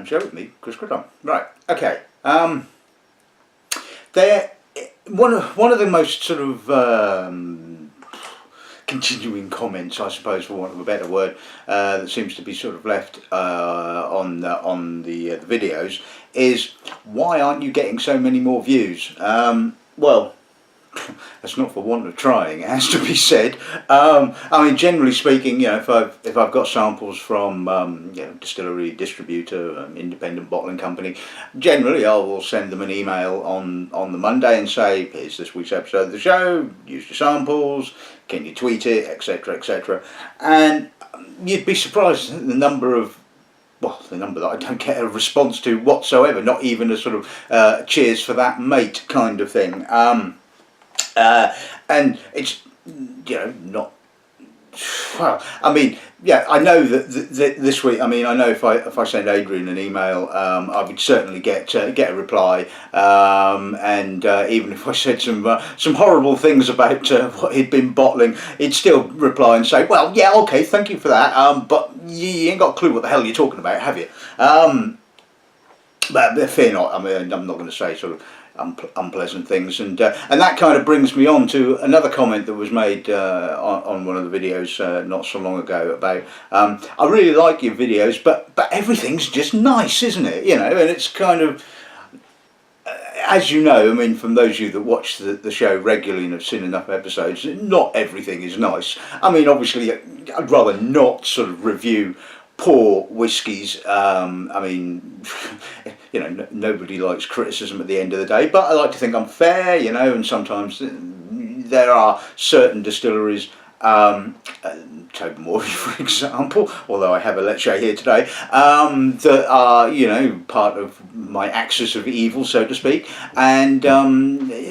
show with me, Chris Goodrum. Right, okay. One of the most sort of continuing comments, I suppose, for want of a better word, that seems to be sort of left on the videos is, why aren't you getting so many more views? Well, that's not for want of trying, it has to be said. I mean, generally speaking, if I've got samples from distillery, distributor, independent bottling company, generally I will send them an email on the Monday and say, here's this week's episode of the show, use your samples, can you tweet it, etc, etc. And you'd be surprised at the number that I don't get a response to whatsoever, not even a sort of cheers for that mate kind of thing. And it's, not, well, I mean, yeah, I know that this week, I mean, I know if I send Adrian an email, I would certainly get a reply, and even if I said some horrible things about what he'd been bottling, he'd still reply and say, well, yeah, okay, thank you for that, but you ain't got a clue what the hell you're talking about, have you? But fear not, I mean, I'm not going to say sort of unpleasant things, and that kind of brings me on to another comment that was made on one of the videos not so long ago about I really like your videos, but everything's just nice, isn't it? And it's kind of, as you know, I mean, from those of you that watch the show regularly and have seen enough episodes, not everything is nice. I mean, obviously I'd rather not sort of review poor whiskies. I mean, nobody likes criticism at the end of the day, but I like to think I'm fair, and sometimes there are certain distilleries, Tobermory for example, although I have a Let's Show here today, that are, part of my axis of evil, so to speak, and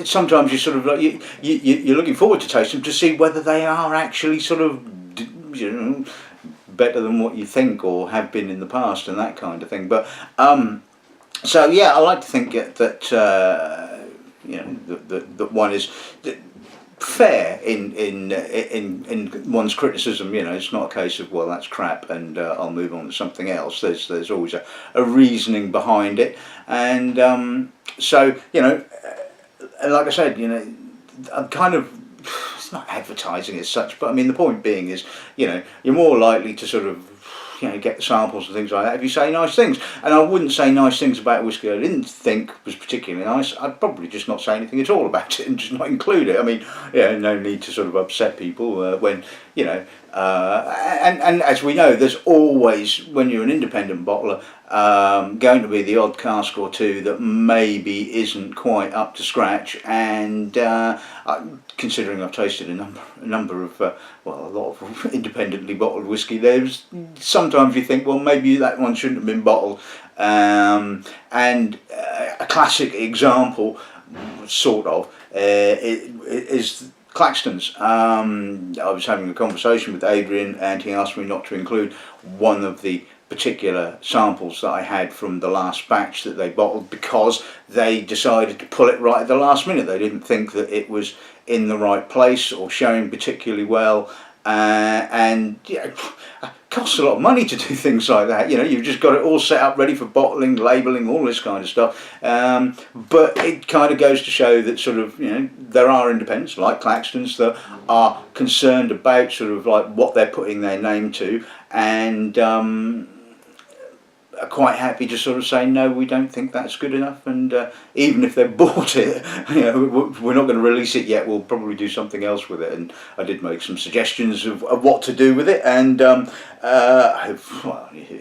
sometimes you sort of like, you're looking forward to taste them to see whether they are actually sort of, better than what you think or have been in the past and that kind of thing. But so yeah, I like to think that that one is fair in one's criticism. It's not a case of, well, that's crap and I'll move on to something else. There's always a reasoning behind it, and so like I said, I'm kind of, it's not advertising as such, but I mean, the point being is, you're more likely to sort of, get the samples and things like that if you say nice things. And I wouldn't say nice things about whiskey I didn't think was particularly nice. I'd probably just not say anything at all about it and just not include it. I mean, no need to sort of upset people when, and as we know, there's always, when you're an independent bottler, going to be the odd cask or two that maybe isn't quite up to scratch, and considering I've tasted a number of, a lot of independently bottled whiskey, there's sometimes you think, well, maybe that one shouldn't have been bottled, and a classic example, sort of, is Claxton's. I was having a conversation with Adrian and he asked me not to include one of the particular samples that I had from the last batch that they bottled because they decided to pull it right at the last minute. They didn't think that it was in the right place or showing particularly well, and it costs a lot of money to do things like that. You've just got it all set up ready for bottling, labelling, all this kind of stuff, but it kind of goes to show that sort of, there are independents like Claxton's that are concerned about sort of like what they're putting their name to, and are quite happy to sort of say, no, we don't think that's good enough, and even if they've bought it, we're not going to release it yet, we'll probably do something else with it. And I did make some suggestions of what to do with it, and who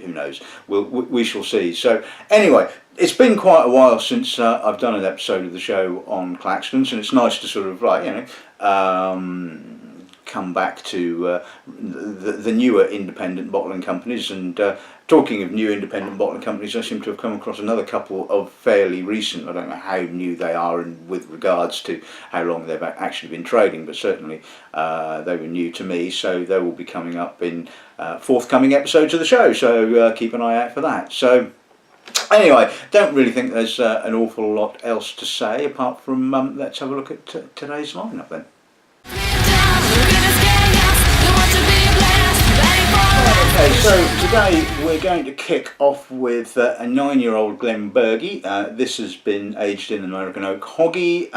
knows, we shall see. So anyway, it's been quite a while since I've done an episode of the show on Claxton's, and it's nice to sort of like, come back to the newer independent bottling companies. And talking of new independent bottling companies, I seem to have come across another couple of fairly recent, I don't know how new they are with regards to how long they've actually been trading, but certainly they were new to me, so they will be coming up in forthcoming episodes of the show, so keep an eye out for that. So anyway, don't really think there's an awful lot else to say apart from let's have a look at today's lineup then. Okay, so today we're going to kick off with a 9-year-old Glenburgie. This has been aged in American oak hoggy,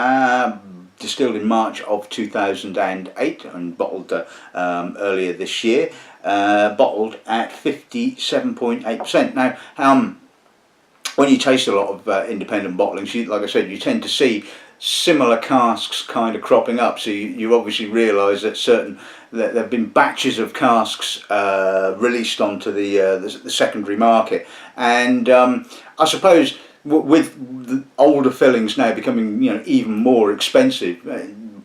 distilled in March of 2008 and bottled earlier this year. Bottled at 57.8%. Now, when you taste a lot of independent bottlings, like I said, you tend to see similar casks kind of cropping up. So you obviously realise that there have been batches of casks released onto the secondary market, and I suppose with the older fillings now becoming even more expensive,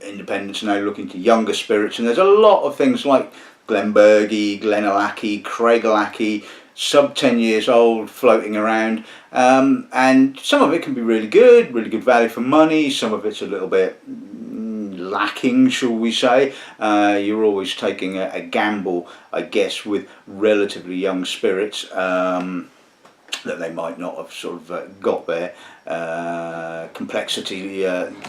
independents are now looking to younger spirits, and there's a lot of things like Glenburgie, Glenelgin, Craiglachy, sub 10 years old floating around, and some of it can be really good value for money. Some of it's a little bit lacking, shall we say. You're always taking a gamble, I guess, with relatively young spirits that they might not have sort of got their complexity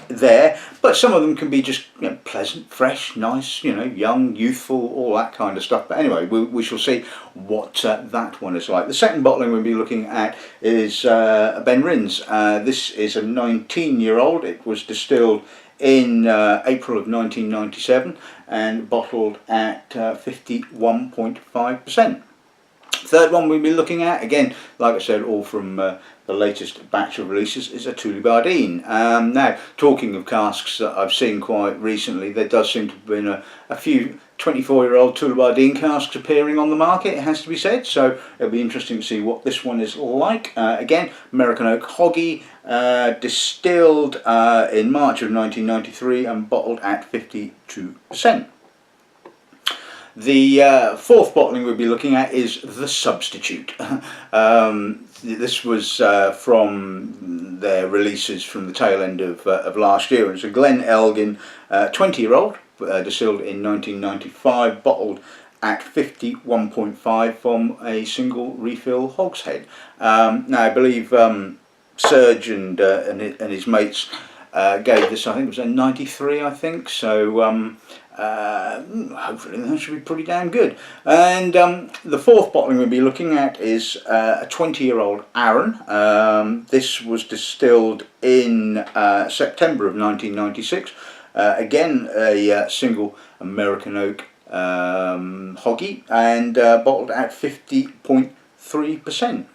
there, but some of them can be just pleasant, fresh, nice, young, youthful, all that kind of stuff. But anyway, we shall see what that one is like. The second bottling we'll be looking at is a Benrinnes. This is a 19-year-old. It was distilled in April of 1997 and bottled at 51.5%. Third one we'll be looking at, again, like I said, all from the latest batch of releases, is a Tullibardine. Now, talking of casks that I've seen quite recently, there does seem to have been a few 24-year-old Tullibardine casks appearing on the market, it has to be said, so it'll be interesting to see what this one is like. Again, American oak hoggy, distilled in March of 1993 and bottled at 52%. The fourth bottling we'll be looking at is the Substitute. This was from their releases from the tail end of last year. It's a Glenelgin 20-year-old, distilled in 1995, bottled at 51.5 from a single refill hogshead. Now, I believe Serge and his mates gave this, I think it was a 93, I think, so hopefully that should be pretty damn good. And the fourth bottling we'll be looking at is a 20-year-old Arran. This was distilled in September of 1996. Again, a single American oak hoggy, and bottled at 50.3%.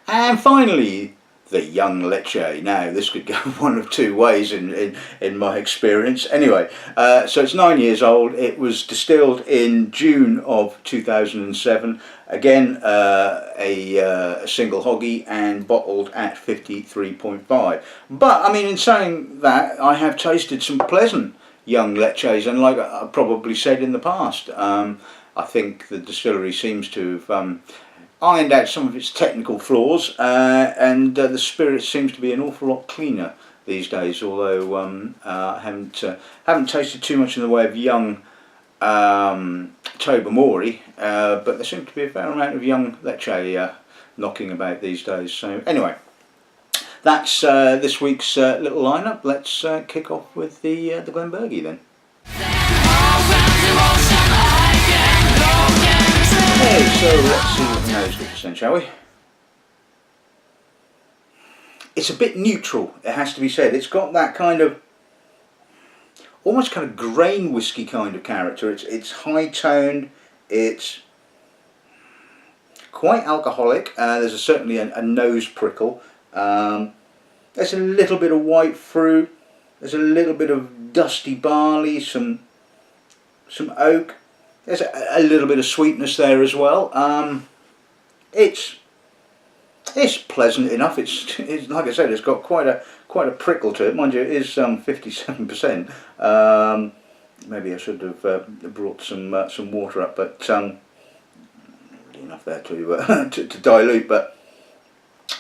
And finally, the young Ledaig. Now, this could go one of two ways in my experience. Anyway, so it's 9 years old. It was distilled in June of 2007. Again, a single hoggy and bottled at 53.5. But, I mean, in saying that, I have tasted some pleasant young Ledaigs, and like I probably said in the past, I think the distillery seems to have ironed out some of its technical flaws, and the spirit seems to be an awful lot cleaner these days, although I haven't tasted too much in the way of young Tobermory, but there seems to be a fair amount of young Ledaig knocking about these days. So anyway, that's this week's little lineup. Let's kick off with the Glenburgie then. Okay, so let's see what the nose gives us then, shall we? It's a bit neutral, it has to be said. It's got that kind of, almost kind of grain whisky kind of character. It's high toned, it's quite alcoholic, there's certainly a nose prickle. There's a little bit of white fruit, there's a little bit of dusty barley, some oak. There's a little bit of sweetness there as well. It's pleasant enough. It's like I said, it's got quite a prickle to it. Mind you, it is 57%. Maybe I should have brought some water up, but enough there to dilute. But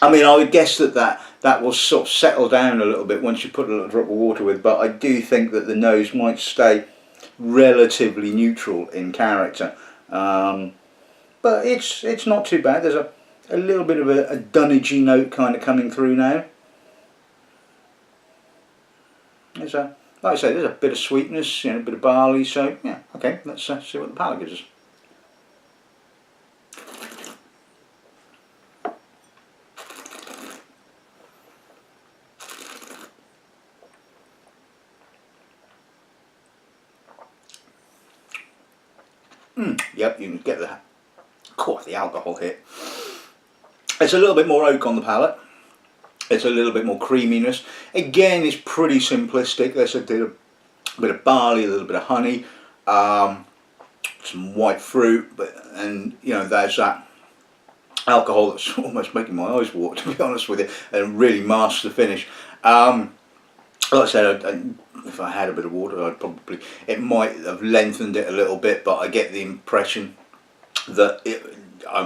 I mean, I would guess that will sort of settle down a little bit once you put a little drop of water with. But I do think that the nose might stay relatively neutral in character, but it's not too bad. There's a little bit of a dunnity note kind of coming through now. There's like I say, there's a bit of sweetness, a bit of barley. So yeah, okay, let's see what the palate gives us. Yep, you can get quite the alcohol hit. It's a little bit more oak on the palate. It's a little bit more creaminess. Again, it's pretty simplistic. There's a bit of barley, a little bit of honey, some white fruit, and you know, there's that alcohol that's almost making my eyes water, to be honest with you, and really masks the finish. Like I said, if I had a bit of water, it might have lengthened it a little bit, but I get the impression that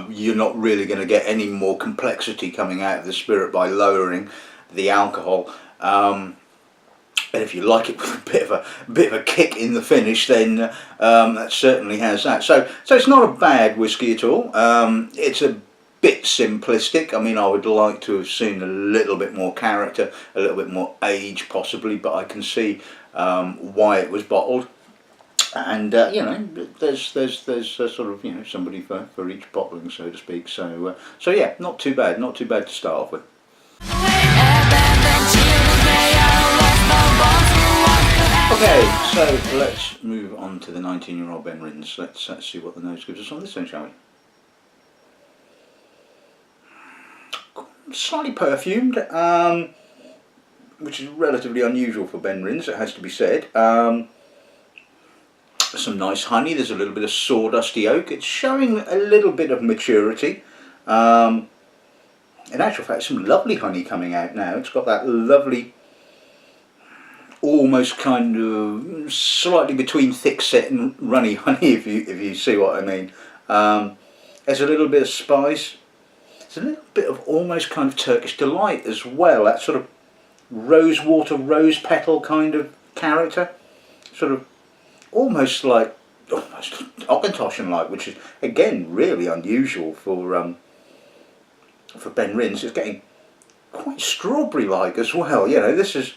you're not really going to get any more complexity coming out of the spirit by lowering the alcohol. And if you like it with a bit of a kick in the finish, then that certainly has that. So it's not a bad whiskey at all. It's a bit simplistic. I mean, I would like to have seen a little bit more character, a little bit more age possibly, but I can see why it was bottled. And you know, there's sort of, you know, somebody for each bottling, so to speak. So yeah, not too bad to start off with. Okay, so let's move on to the 19-year-old Benrinnes. Let's see what the nose gives us on this one, shall we? Slightly perfumed, which is relatively unusual for Benrinnes, it has to be said. Some nice honey. There's a little bit of sawdusty oak. It's showing a little bit of maturity. In actual fact, some lovely honey coming out now. It's got that lovely, almost kind of slightly between thick-set and runny honey, if you see what I mean. There's a little bit of spice. There's a little bit of almost kind of Turkish delight as well. That sort of rosewater, rose petal kind of character. Sort of almost Auchentoshan-like, which is again really unusual for Benrinnes. It's getting quite strawberry-like as well. You know, this is,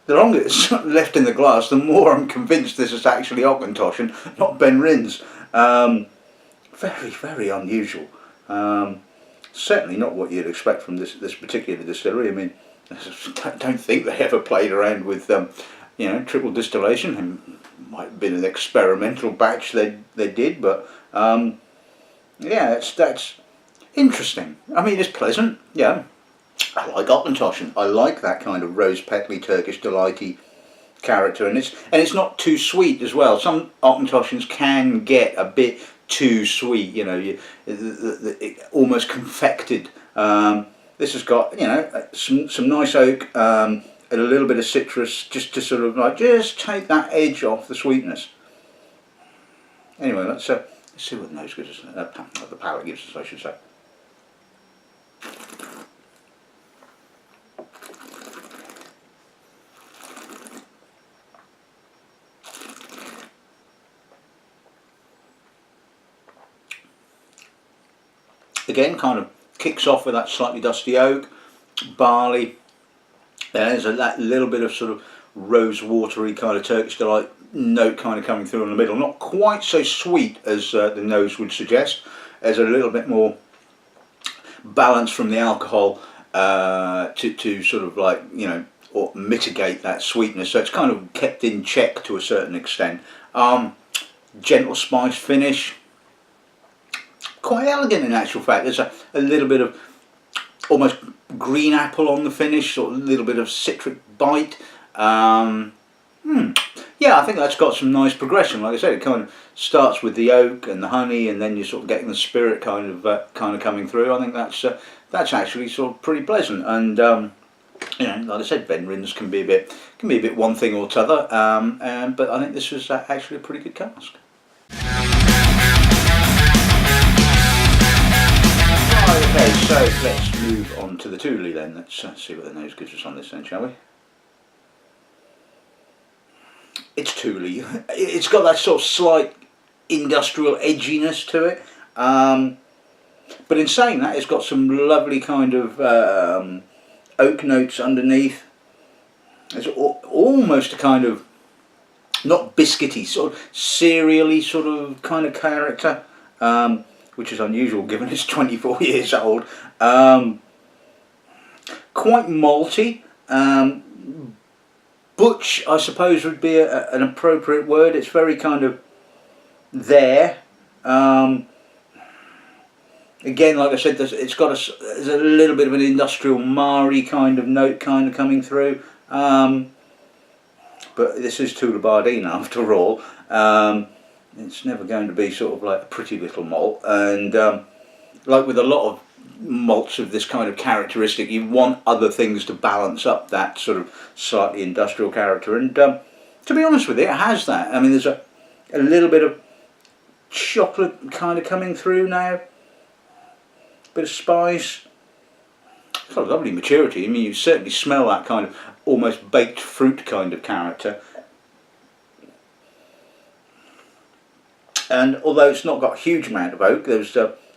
the longer it's left in the glass, the more I'm convinced this is actually Auchentoshan, not Benrinnes. Very, very unusual. Certainly not what you'd expect from this particular distillery. I mean, I don't think they ever played around with you know, triple distillation. It might have been an experimental batch they did, but yeah, that's interesting. I mean, it's pleasant. Yeah, I like Auchentoshan. I like that kind of rose petally Turkish delighty character, and it's not too sweet as well. Some Auchentoshans can get a bit too sweet, you know, almost confected. This has got, you know, some nice oak and a little bit of citrus, just to sort of like just take that edge off the sweetness. Anyway, let's see what the nose gives us, the palate gives us, I should say. Again, kind of kicks off with that slightly dusty oak, barley. There's that little bit of sort of rose watery kind of Turkish delight note kind of coming through in the middle. Not quite so sweet as the nose would suggest. There's a little bit more balance from the alcohol to sort of like, you know, or mitigate that sweetness. So it's kind of kept in check to a certain extent. Gentle spice finish. Quite elegant in actual fact. There's a little bit of almost green apple on the finish, sort of a little bit of citric bite. Yeah, I think that's got some nice progression. Like I said, it kind of starts with the oak and the honey, and then you're sort of getting the spirit kind of coming through. I think that's actually sort of pretty pleasant. And you know, like I said, Benrinnes can be a bit one thing or t'other. But I think this was actually a pretty good cask. Okay, so let's move on to the Tooley then. Let's see what the nose gives us on this then, shall we? It's Tooley. It's got that sort of slight industrial edginess to it. But in saying that, it's got some lovely kind of oak notes underneath. It's almost a kind of, not biscuity, sort of cereally sort of kind of character. Which is unusual given it's 24 years old. Quite malty. Butch, I suppose, would be an appropriate word. It's very kind of there. Again, like I said, it's got there's a little bit of an industrial Mari kind of note kind of coming through. But this is Tullibardine after all. It's never going to be sort of like a pretty little malt, and like with a lot of malts of this kind of characteristic, you want other things to balance up that sort of slightly industrial character, and to be honest with you, it has that. I mean, there's a little bit of chocolate kind of coming through now, bit of spice. It's got a lovely maturity. I mean, you certainly smell that kind of almost baked fruit kind of character. And although it's not got a huge amount of oak, there's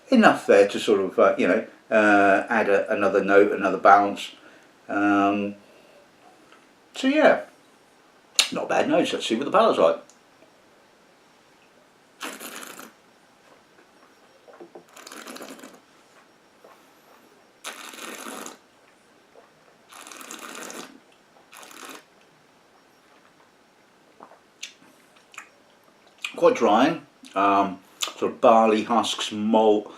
enough there to sort of, add another note, another balance. So yeah, not bad notes. Let's see what the palate's like. Quite drying, sort of barley husks, malt.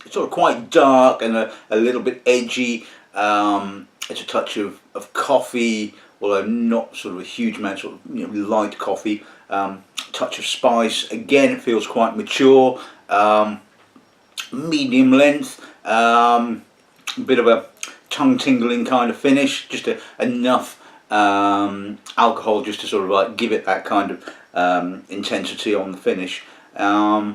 It's sort of quite dark and a little bit edgy. It's a touch of coffee, although not sort of a huge amount, sort of light coffee. Touch of spice. Again, it feels quite mature. Medium length. A bit of a tongue tingling kind of finish. Just enough alcohol just to sort of like give it that kind of intensity on the finish. I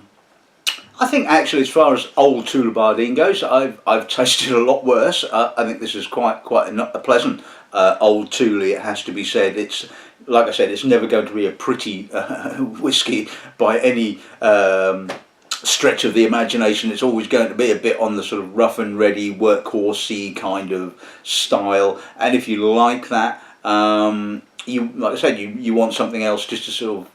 think actually, as far as old Tullibardine goes, I've tasted a lot worse. I think this is quite a pleasant old Tooley, it has to be said. It's, like I said, it's never going to be a pretty whisky by any stretch of the imagination. It's always going to be a bit on the sort of rough and ready, workhorsey kind of style. And if you like that, you, like I said, you want something else just to sort of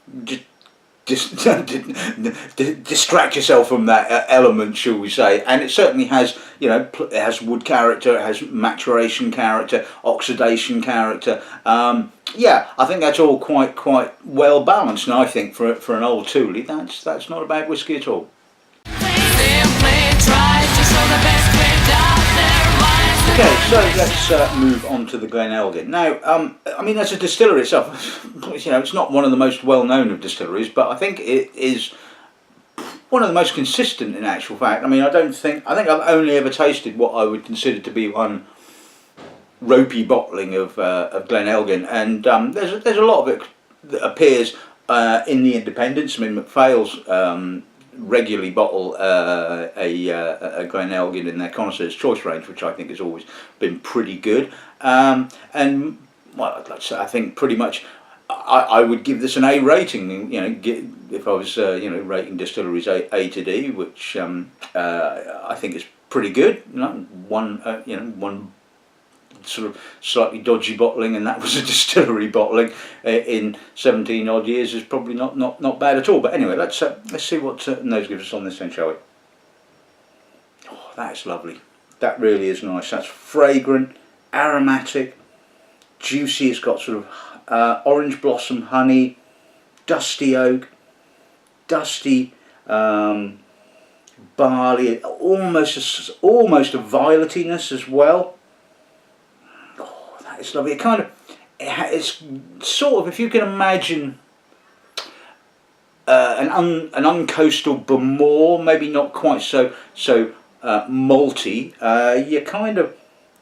distract yourself from that element, shall we say. And it certainly has, it has wood character, it has maturation character, oxidation character. Yeah, I think that's all quite well balanced, and I think for an old Tooley, that's not a bad whisky at all. Okay, so let's move on to the Glenelgin. Now, I mean, as a distillery itself, it's not one of the most well-known of distilleries, but I think it is one of the most consistent in actual fact. I mean, I think I've only ever tasted what I would consider to be one ropey bottling of Glenelgin, and there's a lot of it that appears in the independents. I mean, McPhail's regularly bottle a Glenelgin in their Connoisseur's Choice range, which I think has always been pretty good. And well, I think pretty much I would give this an A rating. If I was rating distilleries A to D, which I think is pretty good. One sort of slightly dodgy bottling, and that was a distillery bottling in 17 odd years, is probably not bad at all. But anyway, let's see what nose gives us on this then, shall we? Oh, that's lovely. That really is nice. That's fragrant, aromatic, juicy. It's got sort of orange blossom honey, dusty oak, dusty barley, almost a violetiness as well. It's lovely. It's sort of, if you can imagine an uncoastal Bamor, maybe not quite so malty. You're kind of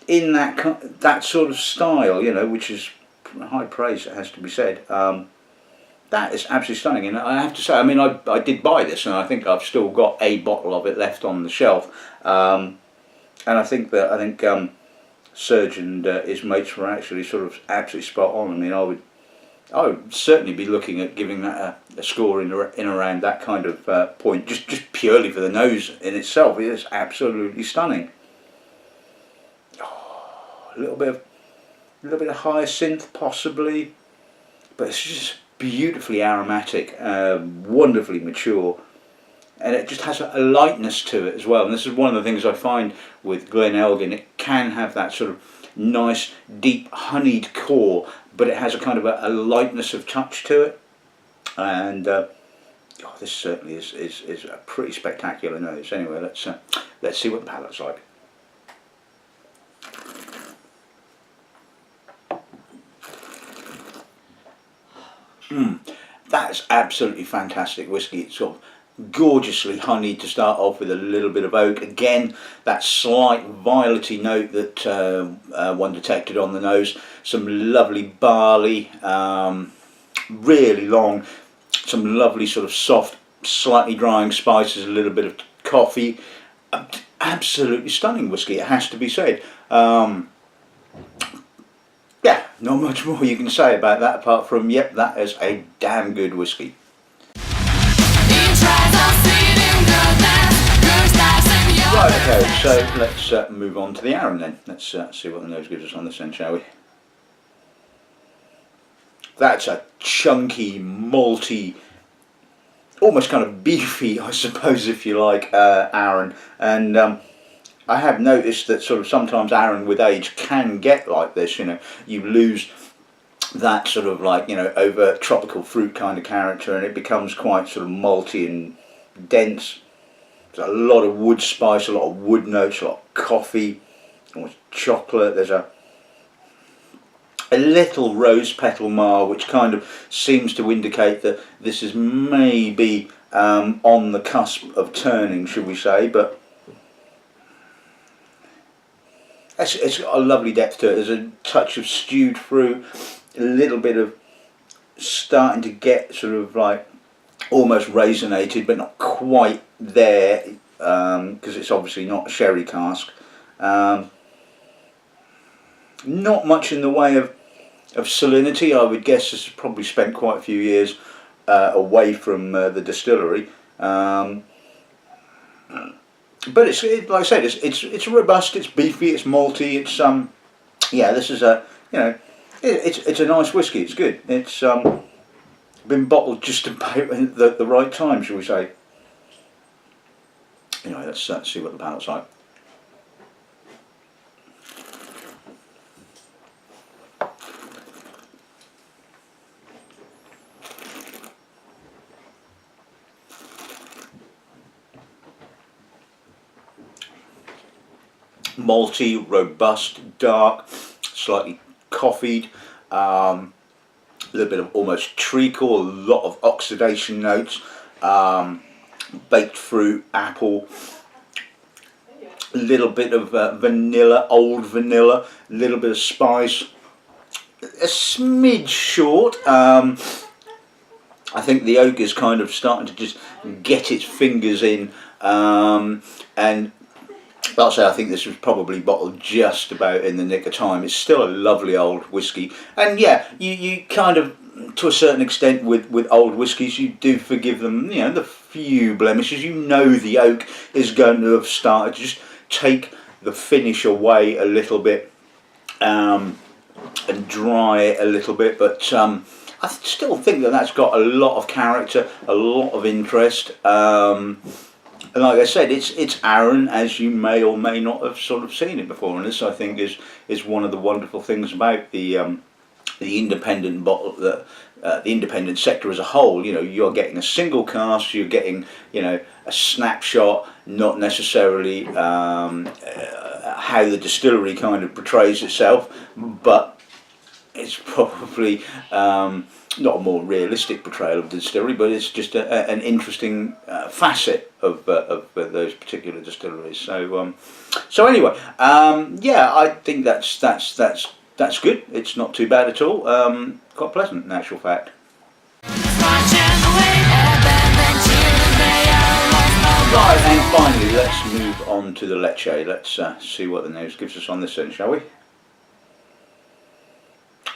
in that sort of style, which is high praise, it has to be said. That is absolutely stunning, and I have to say, I mean, I did buy this, and I think I've still got a bottle of it left on the shelf, and I think Serge and his mates were actually sort of absolutely spot on. I mean, I would certainly be looking at giving that a score in around that kind of point, just purely for the nose in itself. It is absolutely stunning. Oh, a little bit of hyacinth possibly, but it's just beautifully aromatic, wonderfully mature. And it just has a lightness to it as well. And this is one of the things I find with Glenelgin. It can have that sort of nice, deep, honeyed core, but it has a kind of a lightness of touch to it. And Oh, this certainly is a pretty spectacular nose. Anyway, let's see what the palate's like. That's absolutely fantastic whiskey. It's sort of gorgeously honeyed to start off with, a little bit of oak. Again, that slight violety note that one detected on the nose. Some lovely barley, really long. Some lovely sort of soft, slightly drying spices, a little bit of coffee. Absolutely stunning whiskey, it has to be said. Yeah, not much more you can say about that apart from, yep, that is a damn good whiskey. Right, okay, so let's move on to the Arran then. Let's see what the nose gives us on this end, shall we? That's a chunky, malty, almost kind of beefy, I suppose, if you like, Arran. And I have noticed that sort of sometimes Arran with age can get like this, you know, you lose that sort of like, you know, over tropical fruit kind of character, and it becomes quite sort of malty and dense. There's a lot of wood spice, a lot of wood notes, a lot of coffee, almost chocolate. There's a little rose petal mar, which kind of seems to indicate that this is maybe on the cusp of turning, should we say, but it's got a lovely depth to it. There's a touch of stewed fruit, a little bit of starting to get sort of like almost raisinated, but not quite there, because it's obviously not a sherry cask. Not much in the way of salinity. I would guess this has probably spent quite a few years away from the distillery. But it's like I said, it's robust, it's beefy, it's malty. It's yeah, this is a, you know, it's a nice whiskey. It's good. It's been bottled just about at the right time, shall we say? Anyway, let's see what the palate's like. Malty, robust, dark, slightly coffeed, a little bit of almost treacle, a lot of oxidation notes, baked fruit, apple, a little bit of vanilla, old vanilla, a little bit of spice, a smidge short. I think the oak is kind of starting to just get its fingers in, and I'll say I think this was probably bottled just about in the nick of time. It's still a lovely old whiskey, and yeah, you kind of, to a certain extent, with old whiskies, you do forgive them, you know, the few blemishes. You know the oak is going to have started to just take the finish away a little bit, and dry it a little bit, but I still think that that's got a lot of character, a lot of interest. And like I said, it's Arran, as you may or may not have sort of seen it before, and this I think is one of the wonderful things about the independent bottle, the independent sector as a whole. You know, you're getting a single cask, you're getting, you know, a snapshot, not necessarily how the distillery kind of portrays itself, but it's probably not a more realistic portrayal of the distillery, but it's just an interesting facet of those particular distilleries. So so anyway, yeah, I think that's good. It's not too bad at all. Quite pleasant in actual fact. Right, and finally, let's move on to the Leche. Let's see what the nose gives us on this end, shall we?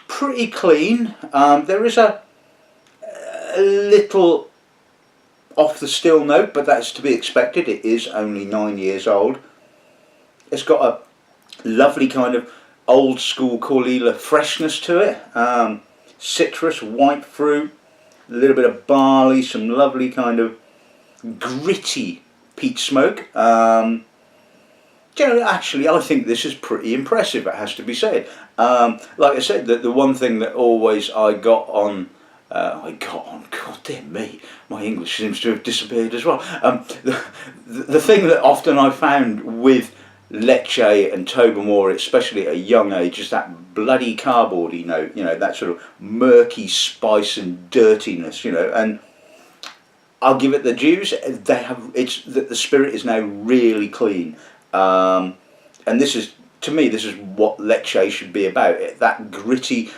Pretty clean. There is a little off the still note, but that's to be expected. It is only 9 years old. It's got a lovely kind of old school Corlila freshness to it. Citrus, white fruit, a little bit of barley, some lovely kind of gritty peat smoke. Generally, actually, I think this is pretty impressive, it has to be said. Like I said, the one thing that always I got on I got on. God dear me, my English seems to have disappeared as well. The thing that often I found with Lecce and Tobermory, especially at a young age, is that bloody cardboardy note. That sort of murky spice and dirtiness. And I'll give it the dues. They have the spirit is now really clean, and this is, to me, this is what Lecce should be about. That gritty,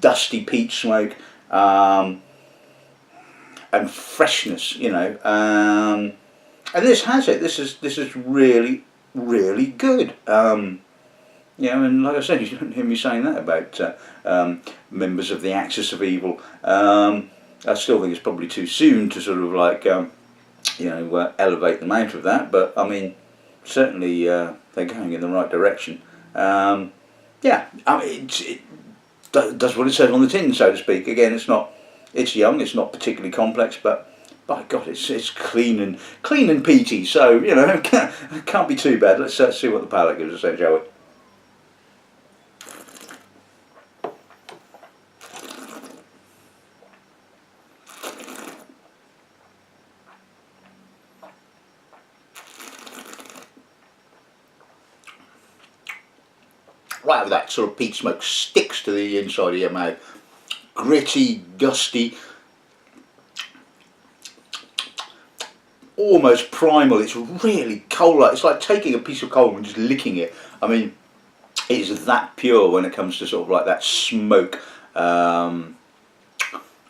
dusty peach smoke, and freshness. And this has it. This is really, really good. And like I said, you don't hear me saying that about members of the Axis of Evil. I still think it's probably too soon to sort of like, elevate them out of that. But I mean, certainly they're going in the right direction. I mean, it does what it says on the tin, so to speak. Again, it's young, it's not particularly complex, but by God, it's clean and peaty. So it can't be too bad. Let's see what the palate gives us then, shall we? Wow, that sort of peat smoke sticks to the inside of your mouth. Gritty, dusty, almost primal. It's really coal. It's like taking a piece of coal and just licking it. I mean, it's that pure when it comes to sort of like that smoke.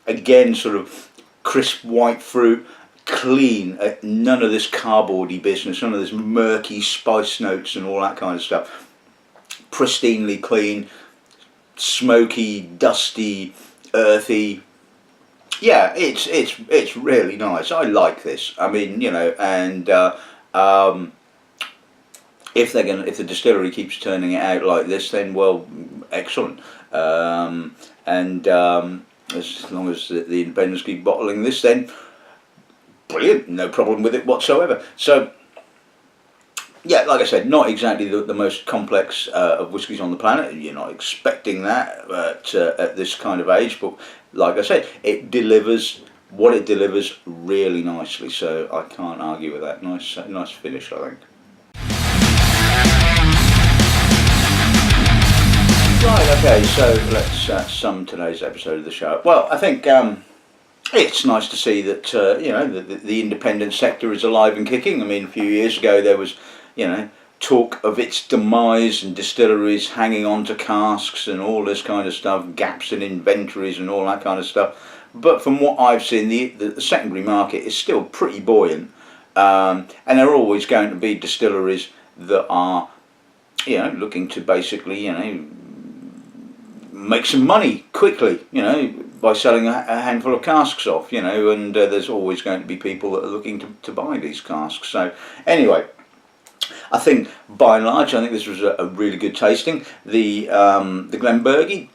Again, sort of crisp white fruit, clean. None of this cardboardy business. None of this murky spice notes and all that kind of stuff. Pristinely clean, smoky, dusty, earthy. Yeah, it's really nice. I like this. I mean, and if the distillery keeps turning it out like this, then well, excellent. And as long as the independents keep bottling this, then brilliant. No problem with it whatsoever. So. Yeah, like I said, not exactly the most complex of whiskies on the planet. You're not expecting that at this kind of age, but like I said, it delivers what it delivers really nicely. So I can't argue with that. Nice finish, I think. Right, okay, so let's sum today's episode of the show. Well, I think it's nice to see that the independent sector is alive and kicking. I mean, a few years ago there was talk of its demise and distilleries hanging on to casks and all this kind of stuff, gaps in inventories and all that kind of stuff. But from what I've seen, the secondary market is still pretty buoyant, and there are always going to be distilleries that are, looking to basically, make some money quickly, by selling a handful of casks off, and there's always going to be people that are looking to buy these casks. So anyway, I think by and large, I think this was a really good tasting. The Glenburgie,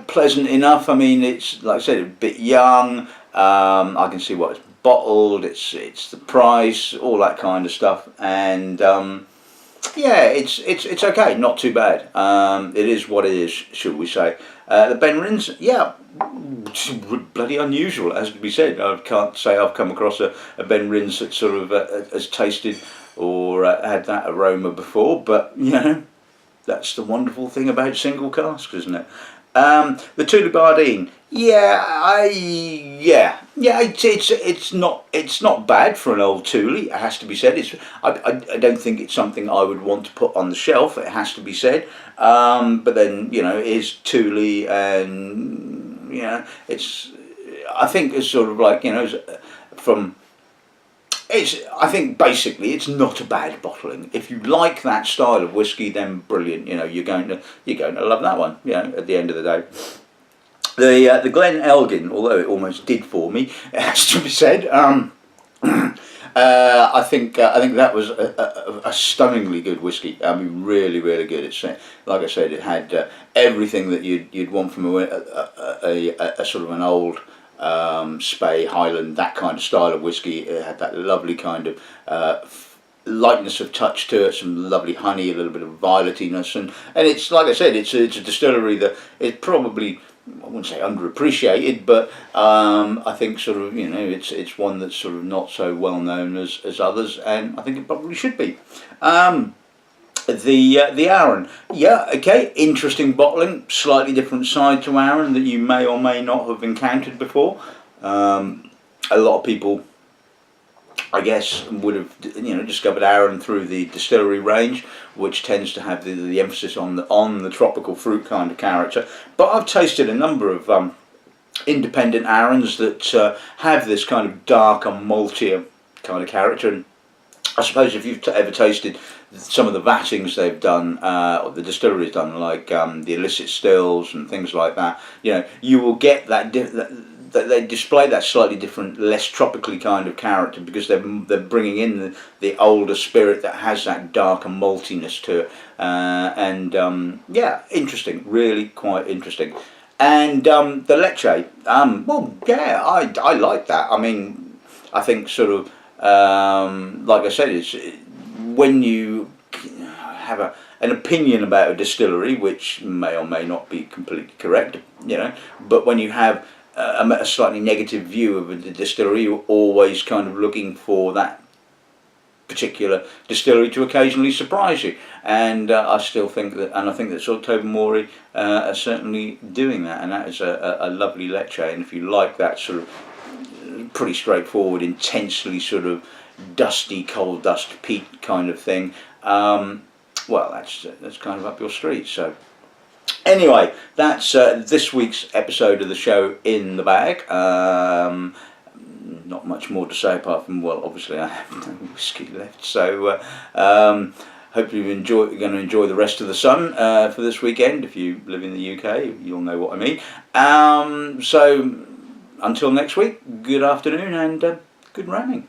pleasant enough. I mean, it's, like I said, a bit young. I can see what it's bottled. It's the price, all that kind of stuff, and it's okay, not too bad. It is what it is, should we say? The Benrinnes, bloody unusual, as to be said. I can't say I've come across a Benrinnes that sort of has tasted or had that aroma before, but that's the wonderful thing about single casks, isn't it? The Tullibardine, it's not bad for an old Tooley. It has to be said. I don't think it's something I would want to put on the shelf. It has to be said. But then it is Tooley, and I think it's sort of like I think basically it's not a bad bottling. If you like that style of whiskey, then brilliant. You're going to love that one. At the end of the day, the Glenelgin, although it almost did for me, it has to be said. I think that was a stunningly good whiskey. I mean, really, really good. It's like I said, it had everything that you'd want from a sort of an old Spey, Highland, that kind of style of whiskey. It had that lovely kind of lightness of touch to it, some lovely honey, a little bit of violetiness, and it's like I said, it's a distillery that is probably I wouldn't say underappreciated, but I think sort of, you know, it's one that's sort of not so well known as others, and I think it probably should be. The Arran, yeah, okay, interesting bottling, slightly different side to Arran that you may or may not have encountered before. A lot of people, I guess, would have, you know, discovered Arran through the distillery range, which tends to have the emphasis on the tropical fruit kind of character. But I've tasted a number of independent Arrans that have this kind of darker, maltier kind of character. And I suppose if you've ever tasted some of the vattings they've done, or the distillery's done, like the illicit stills and things like that, you know, you will get that they display that slightly different, less tropically kind of character, because they're bringing in the older spirit that has that darker maltiness to it, and yeah, interesting, really quite interesting. And the leche, well, yeah, I like that. I mean, I think sort of, like I said, it's when you have an opinion about a distillery, which may or may not be completely correct, you know, but when you have a slightly negative view of a distillery, you're always kind of looking for that particular distillery to occasionally surprise you. And I still think that, and I think that sort of Tobermory are certainly doing that, and that is a lovely leche. And if you like that sort of pretty straightforward, intensely sort of dusty coal dust peat kind of thing, well, that's kind of up your street. So anyway, that's this week's episode of the show in the bag. Not much more to say apart from, well, obviously I have no whiskey left. So hopefully you're going to enjoy the rest of the sun for this weekend. If you live in the UK, you'll know what I mean. So until next week, good afternoon and good ramming.